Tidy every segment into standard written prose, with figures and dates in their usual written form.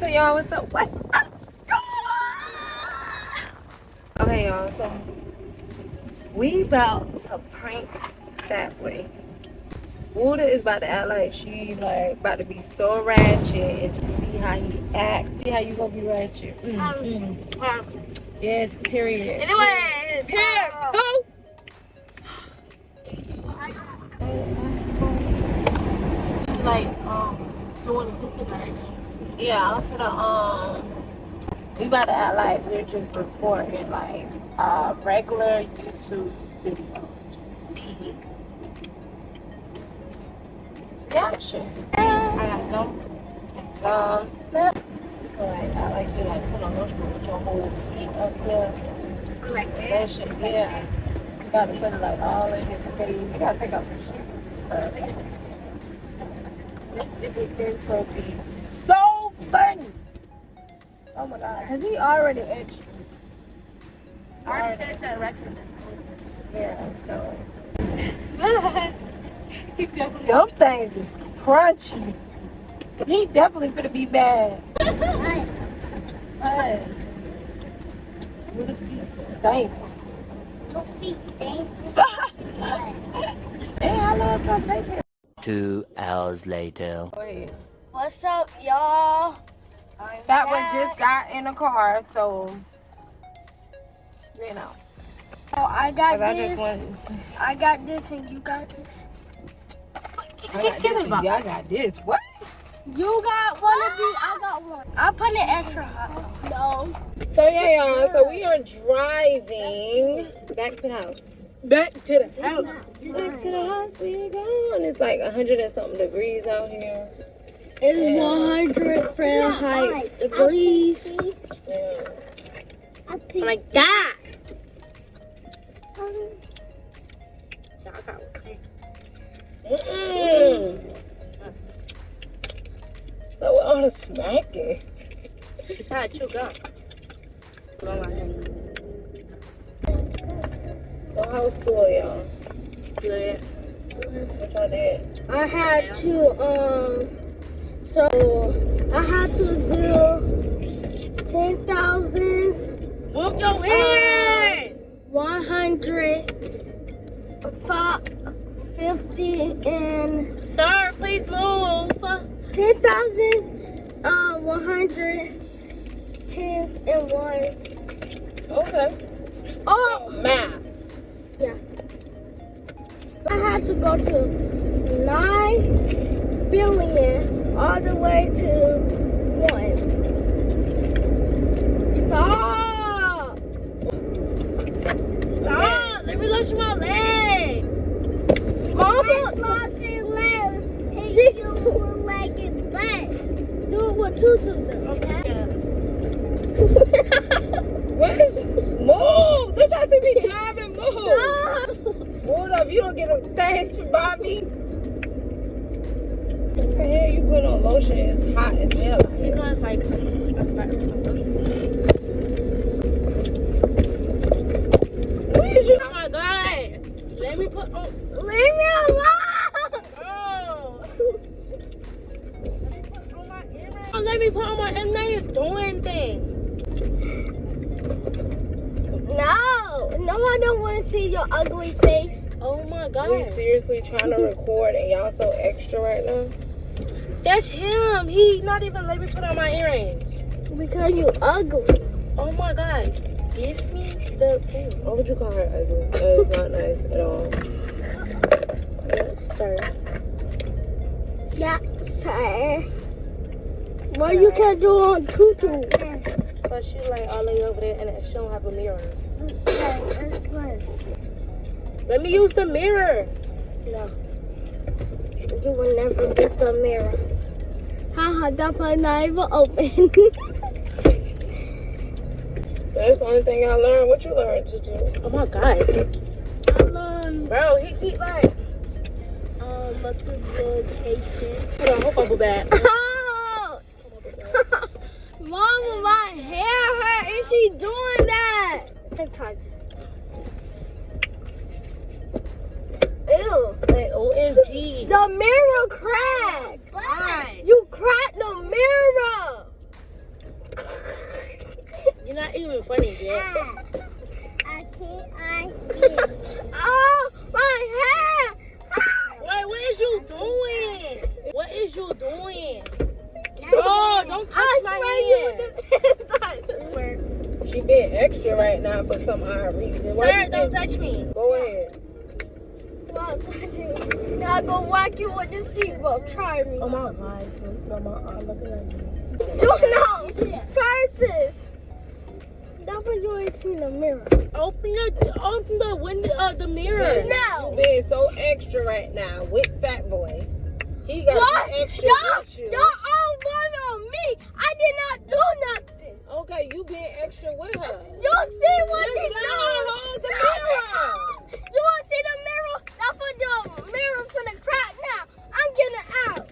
So y'all, what's up? What's up? Okay, y'all, so we about to prank that way. Wuda is about to act like she like about to be so ratchet and to see how he act. See how you gonna be ratchet. Yes, period. Anyway, Period. Go. like doing a picture right now. Yeah, I'm finna we about to act like we're just recording like a regular YouTube video. See his reaction. I got no. Like I like you like put on those with your whole feet up there. Like That shit, yeah. You gotta put it like all in his face. You gotta take off your shoes. This is going to be so funny. Oh my god, cause he already extra. I already said that ratchet. Yeah, so He definitely. them things is crunchy. He definitely finna be mad. Cause with the feet stink. Your feet stink. Hey, how long it's gonna take him? 2 hours later. Wait. What's up, y'all? Fat one just got in the car, so you know. Oh, I got Cause this. I got this, and you got this. I got this, and y'all got this. What? You got one of these. I got one. I put it extra hot. No. So yeah, y'all. So we are driving back to the house. Back to the house. Back to the house we go. And it's like 100 and something degrees out here. It is 100 Fahrenheit degrees. Yeah. Like that. So we're on a smacking. It's how it chew gum. So how was school, y'all? Good. What y'all did? I had to do 10,000. Move your head. 150 and sir, please move. 10,000 100 tens and ones. Okay. Oh, Math. yeah. I had to go to 9 billion all the way to ones. Stop! Stop! Let me lotion my leg. Mama, do it with tutus, okay? What? Move! Don't y'all see me driving? Move! Move up. You don't get no thanks for Bobby. What the hell you put on lotion? It's hot as hell. Because like, What is you? oh my god! Let me put on. Leave me alone! Oh, let me put on my earrings. Now you're doing things. No, I don't want to see your ugly face. Oh my god. We seriously trying to record and y'all so extra right now? That's him. He not even let me put on my earrings. Because you ugly. Oh my god. Give me the thing. What would you call her ugly? It's not nice at all. Yes, sir. Yes, sir. Why you can't do it on tutu? Because she like all the way over there and she don't have a mirror. Let me use the mirror. No. You will never use the mirror. Haha, that part not even open. So that's the only thing I learned. What you learned to do? Oh my god. I learned. Bro, he keep like multiplication. Hold on, hold bubble back. Mama, my hair hurt and she doing that. Ew. Like, OMG. The mirror cracked. Why? You cracked the mirror. You're not even funny, dude. I can't. Oh, my hair! Wait, what is you doing? What is you doing? Oh, don't touch my hand. She being extra right now for some odd reason. Sir, don't touch me. Go ahead. Don't touch me. Now go whack you with this seatbelt. Try me. Oh my God. I'm looking at you. Do not purpose. That's when you ain't seen the mirror. Open the window of the mirror. No. You being so extra right now with Fat Boy. He got be extra with you. Y'all all one on me. I did not do nothing. Okay, you being extra with her. You see what Just she let her hold the mirror. You want to see the mirror? That's what the mirror finna crack now. I'm getting out.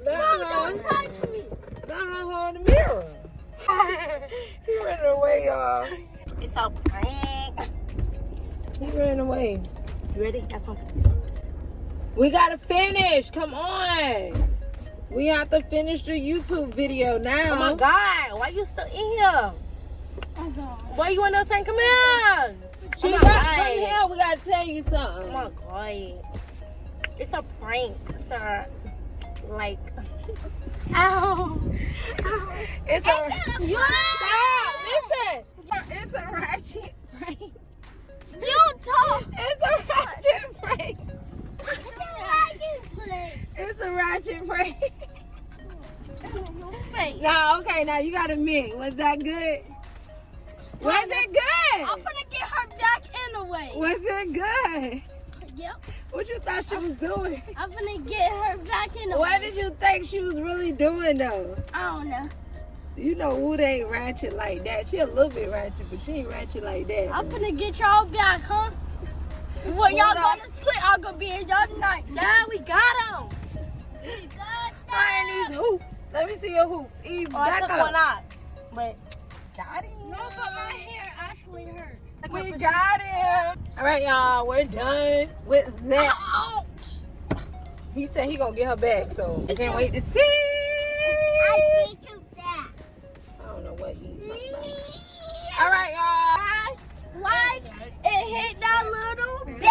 Don't touch me. Let her hold the mirror. He ran away, y'all. It's a prank. He ran away. You ready? That's something. We gotta finish. Come on. We have to finish the YouTube video now. Oh my God. Why you still in here? Why you want to say come here? She Oh my got God. come here. We gotta tell you Oh something. my God. It's a prank, sir. Like, ow. It's a You stop. Listen. It's a ratchet prank. You talk. It's a ratchet prank. It's a ratchet prank. Now, okay, now you gotta admit, was that good? Was it good? I'm gonna get her back anyway. Was it good? Yep. What you thought she was doing? I'm gonna get her back anyway. What did you think she was really doing though? I don't know. You know Wood ain't ratchet like that. She a little bit ratchet, but she ain't ratchet like that. I'm gonna get y'all back, huh? When y'all go to sleep, I'm gonna be in y'all tonight. Yeah, we got them. Find these hoops. Let me see your hoops. Eve, Oh, I back took up. one out. But Got him. no, but my hair actually hurt. We got him. All right, y'all. We're done with that. Ouch. He said he gonna get her back, so I can't wait to see. I get you back. I don't know what he's talking about. All right, y'all. Like and hit that little bell.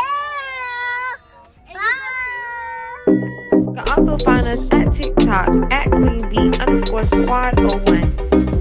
You can also find us at TikTok at QueenBee_squad01.